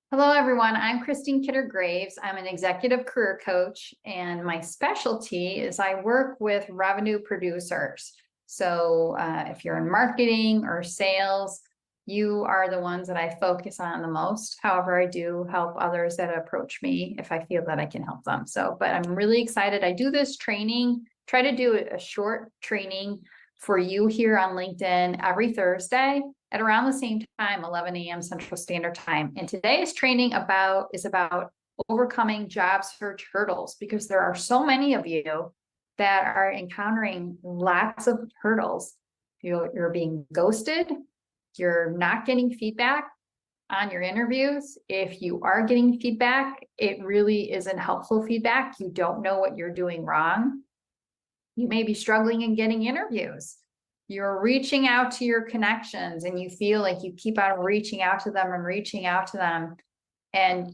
Hello, everyone. I'm Christine Kidder-Graves. I'm an executive career coach, and my specialty is I work with revenue producers. So if you're in marketing or sales, you are the ones that I focus on the most. However, I do help others that approach me if I feel that I can help them. But I'm really excited. I do this training, try to do a short training for you here on LinkedIn every Thursday at around the same time, 11 a.m. Central Standard Time. And today's training is about overcoming job search hurdles, because there are so many of you that are encountering lots of hurdles. You're being ghosted. You're not getting feedback on your interviews. If you are getting feedback, it really isn't helpful feedback. You don't know what you're doing wrong. You may be struggling in getting interviews. You're reaching out to your connections and you feel like you keep on reaching out to them, and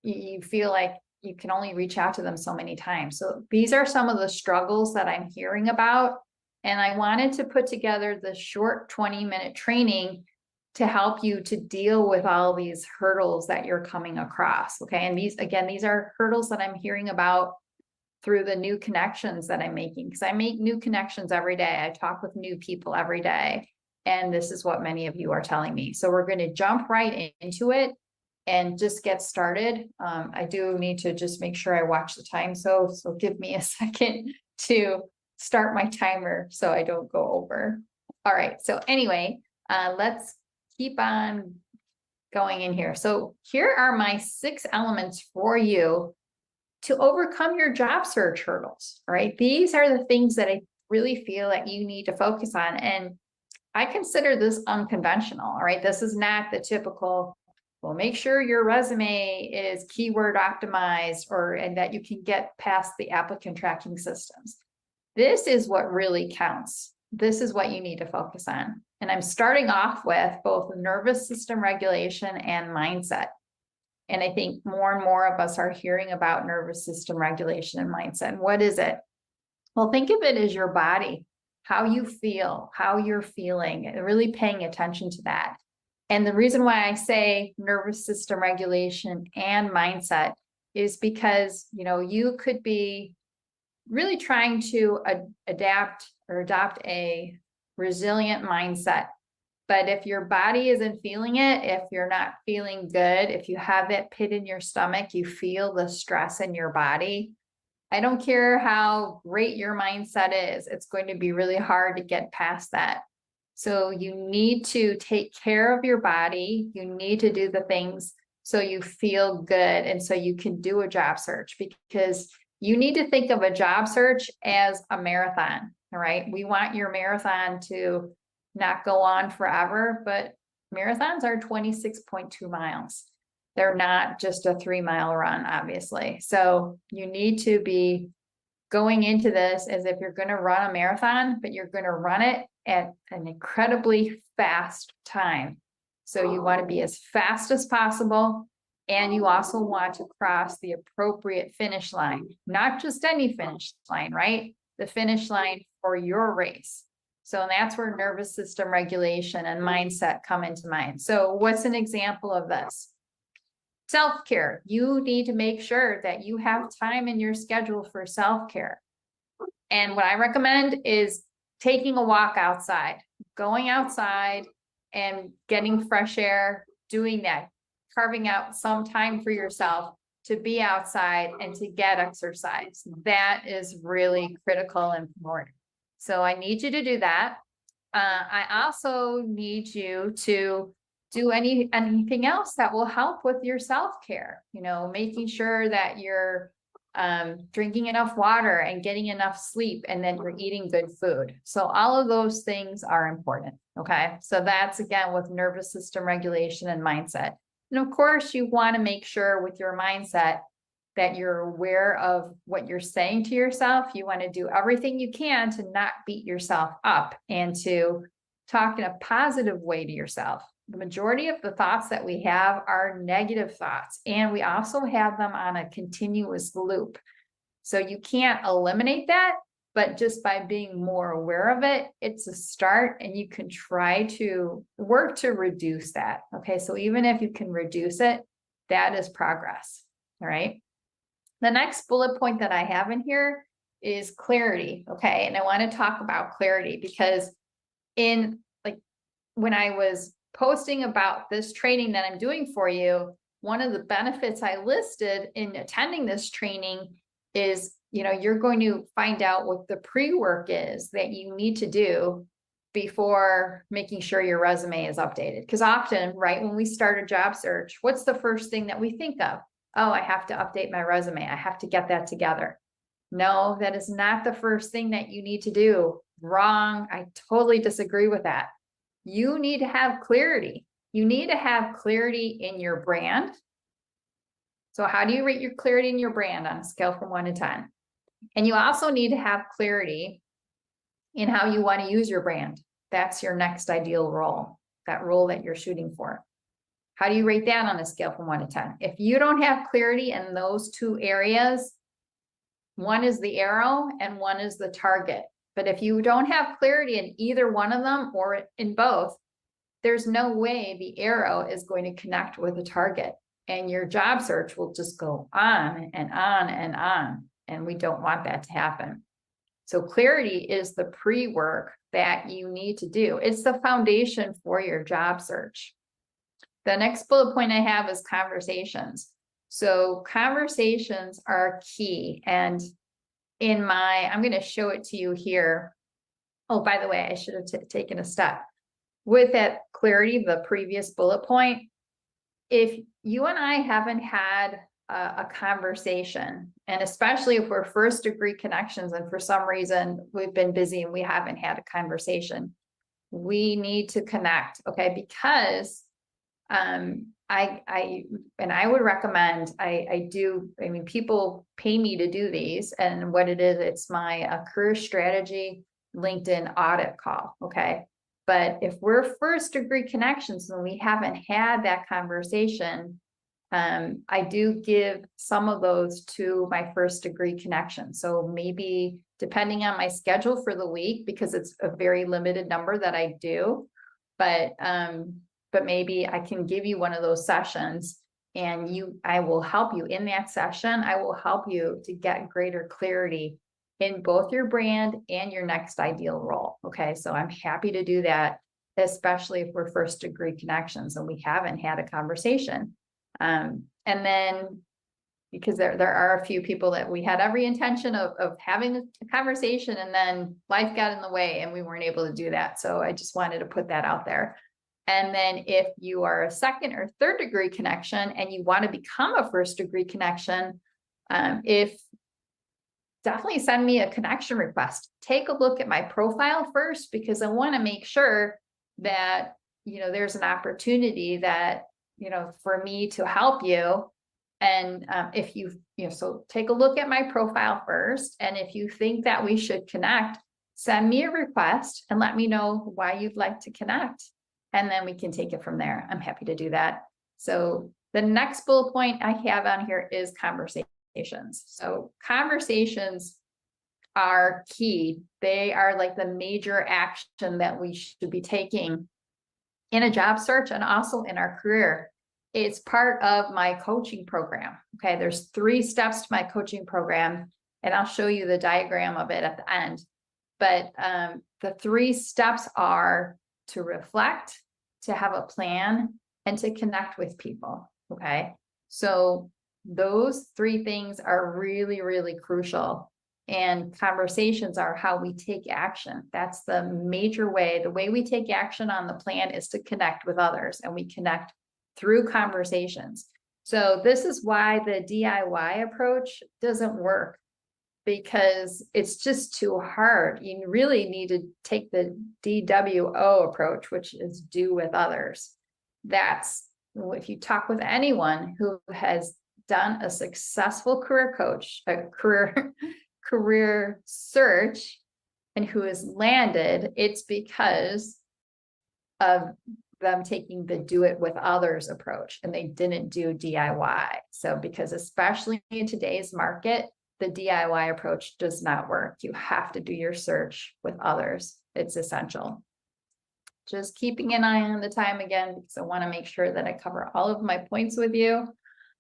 you feel like you can only reach out to them so many times. So these are some of the struggles that I'm hearing about. And I wanted to put together the short 20-minute training to help you to deal with all these hurdles that you're coming across. Okay. And these are hurdles that I'm hearing about through the new connections that I'm making, because I make new connections every day. I talk with new people every day. And this is what many of you are telling me. So we're going to jump right into it and just get started. I do need to just make sure I watch the time. So give me a second to start my timer so I don't go over. All right. So anyway, let's keep on going in here. So here are my 6 elements for you to overcome your job search hurdles. All right. These are the things that I really feel that you need to focus on. And I consider this unconventional. All right. This is not the typical, well, make sure your resume is keyword optimized and that you can get past the applicant tracking systems. This is what really counts. This is what you need to focus on. And I'm starting off with both nervous system regulation and mindset. And I think more and more of us are hearing about nervous system regulation and mindset. And what is it? Well, think of it as your body, how you feel, how you're feeling, and really paying attention to that. And the reason why I say nervous system regulation and mindset is because, you could be really trying to adapt or adopt a resilient mindset. But if your body isn't feeling it, if you're not feeling good, if you have that pit in your stomach, you feel the stress in your body, I don't care how great your mindset is, it's going to be really hard to get past that. So you need to take care of your body. You need to do the things so you feel good and so you can do a job search, because you need to think of a job search as a marathon. All right. We want your marathon to not go on forever, but marathons are 26.2 miles. They're not just a 3-mile run, obviously. So you need to be going into this as if you're going to run a marathon, but you're going to run it at an incredibly fast time. So you want to be as fast as possible. And you also want to cross the appropriate finish line, not just any finish line, right? The finish line for your race. So that's where nervous system regulation and mindset come into mind. So what's an example of this? Self-care. You need to make sure that you have time in your schedule for self-care. And what I recommend is taking a walk outside, going outside and getting fresh air, doing that. carving out some time for yourself to be outside and to get exercise. That is really critical and important. So I need you to do that. I also need you to do anything else that will help with your self-care, making sure that you're drinking enough water and getting enough sleep, and then you're eating good food. So all of those things are important. Okay. So that's again with nervous system regulation and mindset. And of course, you want to make sure with your mindset that you're aware of what you're saying to yourself. You want to do everything you can to not beat yourself up and to talk in a positive way to yourself. The majority of the thoughts that we have are negative thoughts, and we also have them on a continuous loop. So you can't eliminate that, but just by being more aware of it, it's a start, and you can try to work to reduce that. Okay. So even if you can reduce it, that is progress. All right. The next bullet point that I have in here is clarity. Okay. And I want to talk about clarity because when I was posting about this training that I'm doing for you, one of the benefits I listed in attending this training is, you're going to find out what the pre-work is that you need to do before making sure your resume is updated. Because often, right, when we start a job search, what's the first thing that we think of? Oh, I have to update my resume. I have to get that together. No, that is not the first thing that you need to do. Wrong. I totally disagree with that. You need to have clarity. You need to have clarity in your brand. So how do you rate your clarity in your brand on a scale from 1 to 10? And you also need to have clarity in how you want to use your brand. That's your next ideal role, that role that you're shooting for. How do you rate that on a scale from 1 to 10? If you don't have clarity in those two areas, one is the arrow and one is the target. But if you don't have clarity in either one of them or in both, there's no way the arrow is going to connect with the target, and your job search will just go on and on and on. And we don't want that to happen. So clarity is the pre-work that you need to do. It's the foundation for your job search. The next bullet point I have is conversations. So conversations are key. And I'm going to show it to you here. Oh, by the way, I should have taken a step. With that clarity, the previous bullet point, if you and I haven't had a conversation, and especially if we're first degree connections and for some reason we've been busy and we haven't had a conversation, we need to connect. Okay. Because I would recommend, people pay me to do these, and what it is, it's my career strategy LinkedIn audit call. Okay. But if we're first degree connections and we haven't had that conversation, I do give some of those to my first degree connections. So maybe depending on my schedule for the week, because it's a very limited number that I do, but maybe I can give you one of those sessions, and I will help you in that session. I will help you to get greater clarity in both your brand and your next ideal role. Okay. So I'm happy to do that, especially if we're first degree connections and we haven't had a conversation. And then because there are a few people that we had every intention of having a conversation, and then life got in the way and we weren't able to do that. So I just wanted to put that out there. And then if you are a second or third degree connection and you want to become a first degree connection, definitely send me a connection request. Take a look at my profile first, because I want to make sure that, there's an opportunity that, for me to help you. And so take a look at my profile first. And if you think that we should connect, send me a request and let me know why you'd like to connect. And then we can take it from there. I'm happy to do that. So the next bullet point I have on here is conversations. So conversations are key. They are like the major action that we should be taking in a job search and also in our career. It's part of my coaching program. Okay. There's 3 steps to my coaching program, and I'll show you the diagram of it at the end. But the 3 steps are to reflect, to have a plan, and to connect with people. Okay. So those three things are really, really crucial. And conversations are how we take action. That's the major way. The way we take action on the plan is to connect with others, and we connect through conversations. So this is why the DIY approach doesn't work, because it's just too hard. You really need to take the DWO approach, which is do with others. That's, if you talk with anyone who has done a successful career coach, a career search, and who has landed, it's because of them taking the do it with others approach, and they didn't do DIY. So because especially in today's market, the DIY approach does not work. You have to do your search with others. It's essential. Just keeping an eye on the time again, because I want to make sure that I cover all of my points with you.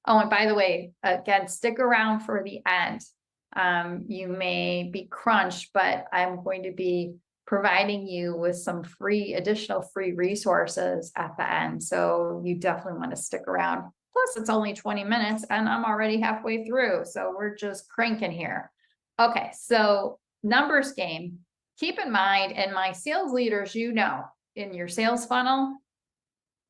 Oh, and by the way, again, stick around for the end. You may be crunched, but I'm going to be providing you with some additional free resources at the end. So you definitely want to stick around. Plus, it's only 20 minutes and I'm already halfway through. So we're just cranking here. Okay, so numbers game. Keep in mind, and my sales leaders, you know, in your sales funnel,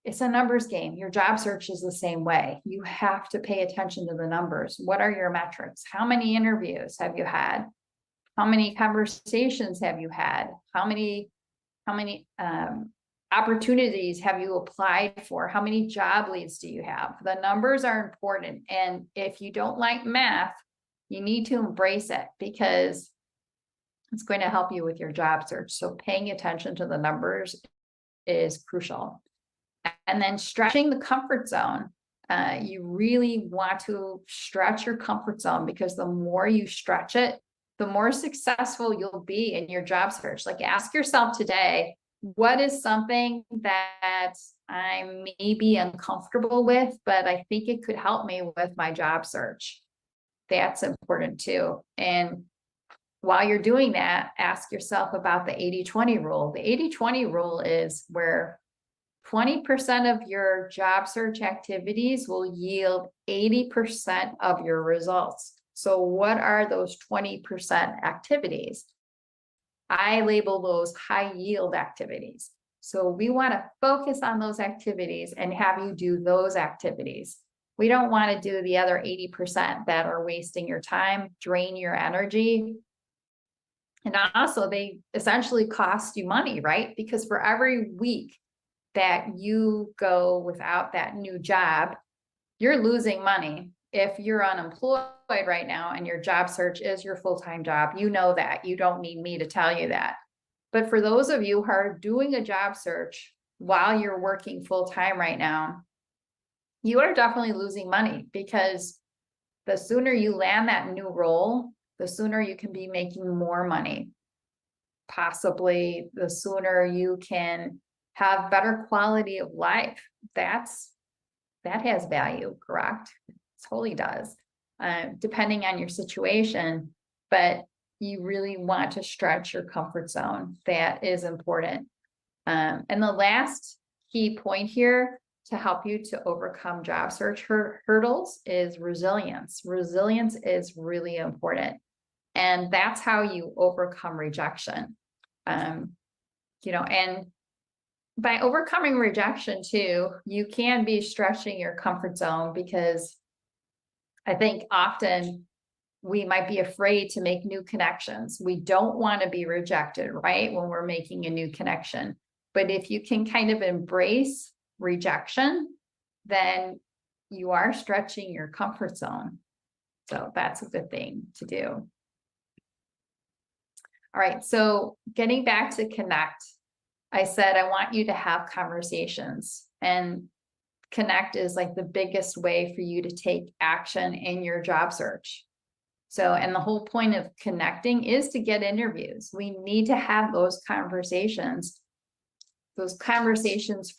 it's a numbers game. Your job search is the same way. You have to pay attention to the numbers. What are your metrics? How many interviews have you had? How many conversations have you had? How many opportunities have you applied for? How many job leads do you have? The numbers are important. And if you don't like math, you need to embrace it, because it's going to help you with your job search. So paying attention to the numbers is crucial. And then stretching the comfort zone. You really want to stretch your comfort zone, because the more you stretch it, the more successful you'll be in your job search. Like, ask yourself today, what is something that I may be uncomfortable with, but I think it could help me with my job search? That's important too. And while you're doing that, ask yourself about the 80-20 rule. The 80-20 rule is where 20% of your job search activities will yield 80% of your results. So what are those 20% activities? I label those high yield activities. So we want to focus on those activities and have you do those activities. We don't want to do the other 80% that are wasting your time, drain your energy. And also, they essentially cost you money, right? Because for every week that you go without that new job, you're losing money. If you're unemployed right now and your job search is your full-time job, you know that. You don't need me to tell you that. But for those of you who are doing a job search while you're working full-time right now, you are definitely losing money, because the sooner you land that new role, the sooner you can be making more money. Possibly the sooner you can have better quality of life. That has value, correct? It totally does, depending on your situation, but you really want to stretch your comfort zone. That is important. And the last key point here to help you to overcome job search hurdles is resilience. Resilience is really important. And that's how you overcome rejection. And by overcoming rejection too, you can be stretching your comfort zone, because I think often we might be afraid to make new connections. We don't want to be rejected, right? When we're making a new connection. But if you can kind of embrace rejection, then you are stretching your comfort zone. So that's a good thing to do. All right, so getting back to connect, I said I want you to have conversations, and connect is like the biggest way for you to take action in your job search. So, and the whole point of connecting is to get interviews. We need to have those conversations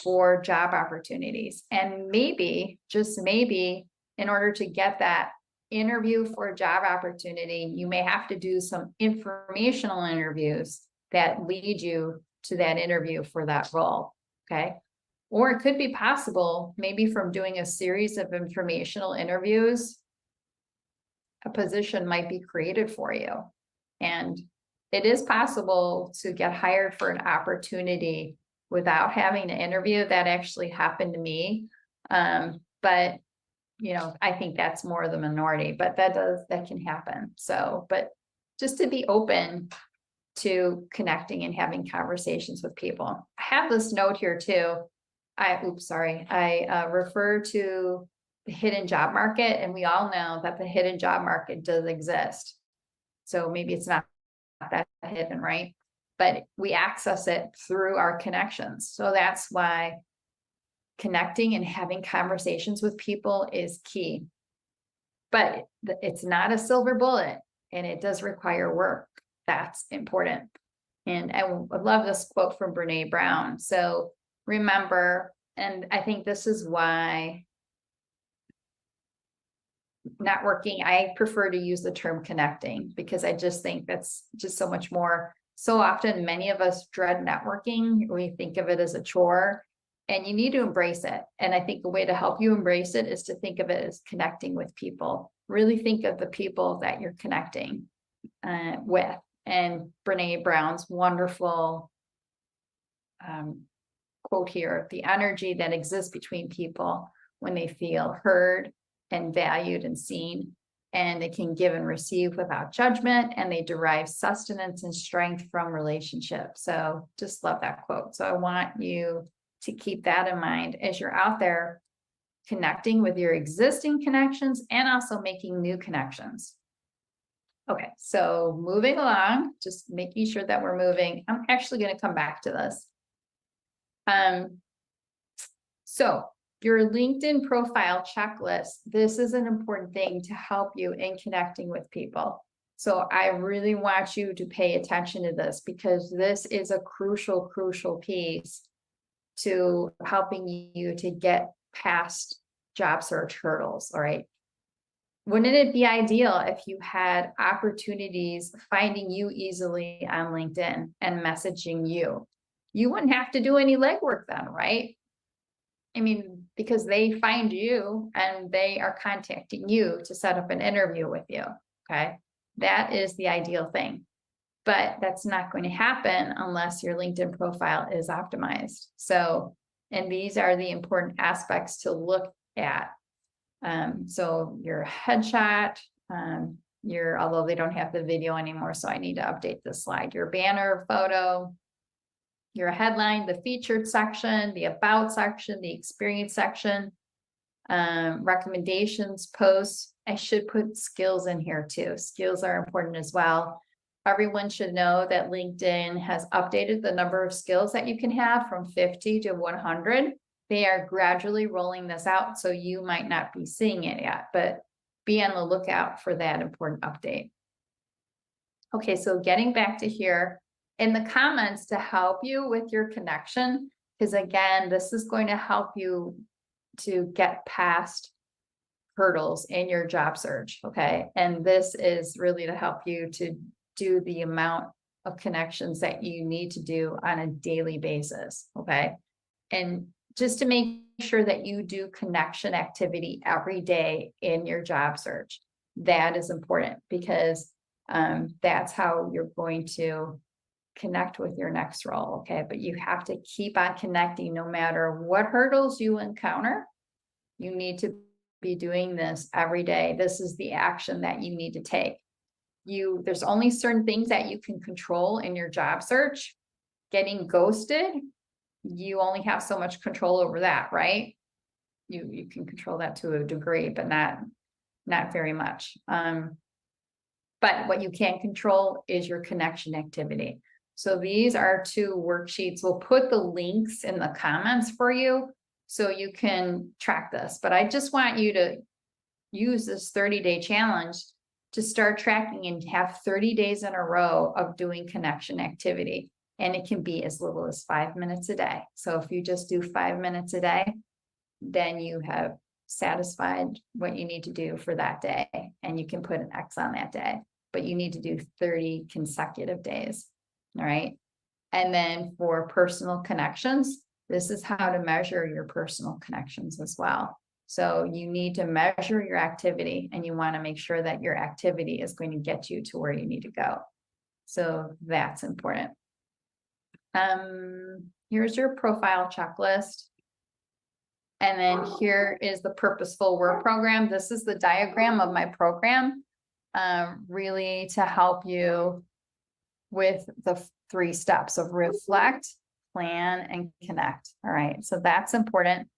for job opportunities. And maybe, just maybe, in order to get that interview for a job opportunity, you may have to do some informational interviews that lead you to that interview for that role. Okay. Or it could be possible, maybe from doing a series of informational interviews, a position might be created for you. And it is possible to get hired for an opportunity without having an interview. That actually happened to me. But I think that's more the minority, but that can happen. So, but just to be open to connecting and having conversations with people. I have this note here too. I refer to the hidden job market, and we all know that the hidden job market does exist. So maybe it's not that hidden, right? But we access it through our connections. So that's why connecting and having conversations with people is key. But it's not a silver bullet, and it does require work. That's important. And I love this quote from Brene Brown. So remember, and I think this is why networking, I prefer to use the term connecting, because I just think that's just so much more. So often, many of us dread networking. We think of it as a chore, and you need to embrace it. And I think the way to help you embrace it is to think of it as connecting with people. Really think of the people that you're connecting with. And Brene Brown's wonderful quote here: the energy that exists between people when they feel heard and valued and seen, and they can give and receive without judgment, and they derive sustenance and strength from relationships. So just love that quote. So I want you to keep that in mind as you're out there connecting with your existing connections and also making new connections. Okay, so moving along, just making sure that we're moving. I'm actually going to come back to this. So your LinkedIn profile checklist, this is an important thing to help you in connecting with people. So I really want you to pay attention to this, because this is a crucial piece to helping you to get past job search hurdles. All right. Wouldn't it be ideal if you had opportunities finding you easily on LinkedIn and messaging you? You wouldn't have to do any legwork then, right? I mean, because they find you and they are contacting you to set up an interview with you. Okay. That is the ideal thing. But that's not going to happen unless your LinkedIn profile is optimized. So, and these are the important aspects to look at. So your headshot, although they don't have the video anymore, so I need to update this slide, your banner photo, your headline, the featured section, the about section, the experience section, recommendations, posts. I should put skills in here too. Skills are important as well. Everyone should know that LinkedIn has updated the number of skills that you can have from 50 to 100. They are gradually rolling this out, so you might not be seeing it yet, but be on the lookout for that important update. Okay, so getting back to here, in the comments to help you with your connection, because again, this is going to help you to get past hurdles in your job search, okay? And this is really to help you to do the amount of connections that you need to do on a daily basis, okay? And just to make sure that you do connection activity every day in your job search. That is important, because that's how you're going to connect with your next role, okay? But you have to keep on connecting no matter what hurdles you encounter. You need to be doing this every day. This is the action that you need to take. There's only certain things that you can control in your job search. Getting ghosted, you only have so much control over that, right? You can control that to a degree, but not very much. But what you can control is your connection activity. So these are 2 worksheets. We'll put the links in the comments for you so you can track this. But I just want you to use this 30-day challenge to start tracking and have 30 days in a row of doing connection activity. And it can be as little as 5 minutes a day. So if you just do 5 minutes a day, then you have satisfied what you need to do for that day. And you can put an X on that day, but you need to do 30 consecutive days. All right. And then for personal connections, This is how to measure your personal connections as well. So you need to measure your activity, and you want to make sure that your activity is going to get you to where you need to go. So that's important. Here's your profile checklist. And then here is the purposeful work program. This is the diagram of my program, really to help you with the 3 steps of reflect, plan, and connect. All right, so that's important.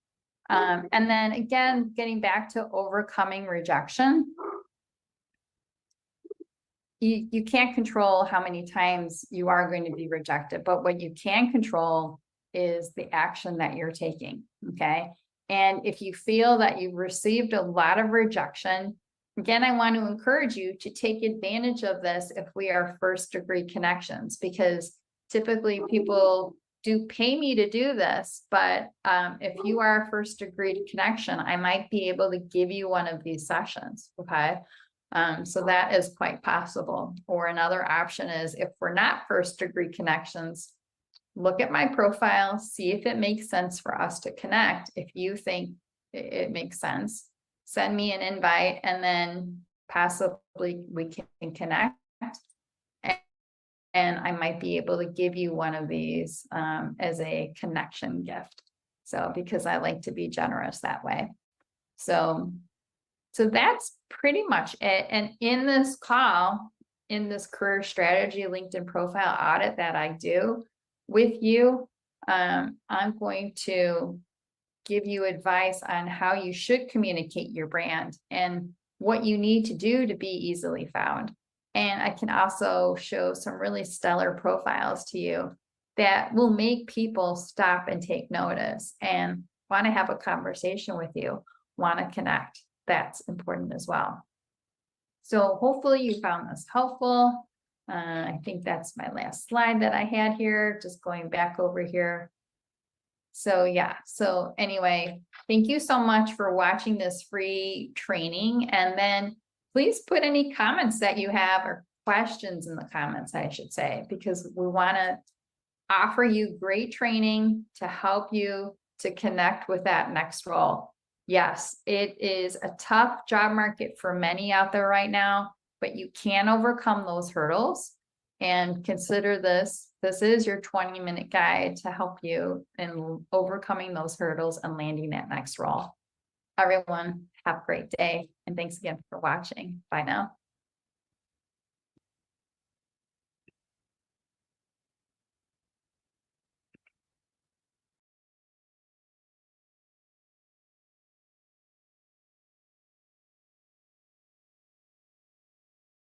And then again, getting back to overcoming rejection. You can't control how many times you are going to be rejected, but what you can control is the action that you're taking, okay? And if you feel that you've received a lot of rejection, again, I want to encourage you to take advantage of this if we are first-degree connections, because typically people do pay me to do this, but if you are a first-degree connection, I might be able to give you one of these sessions, okay? So that is quite possible. Or another option is, if we're not first-degree connections, look at my profile, see if it makes sense for us to connect. If you think it makes sense, send me an invite, and then possibly we can connect. And I might be able to give you one of these as a connection gift. So, because I like to be generous that way. So that's pretty much it. And in this call, in this career strategy LinkedIn profile audit that I do with you, I'm going to give you advice on how you should communicate your brand and what you need to do to be easily found. And I can also show some really stellar profiles to you that will make people stop and take notice and want to have a conversation with you, want to connect. That's important as well. So hopefully you found this helpful. I think that's my last slide that I had here, just going back over here. So yeah, so anyway, thank you so much for watching this free training. And then please put any comments that you have, or questions in the comments, I should say, because we want to offer you great training to help you to connect with that next role. Yes, it is a tough job market for many out there right now, but you can overcome those hurdles. And consider this is your 20-minute guide to help you in overcoming those hurdles and landing that next role. Everyone, have a great day. And thanks again for watching. Bye now.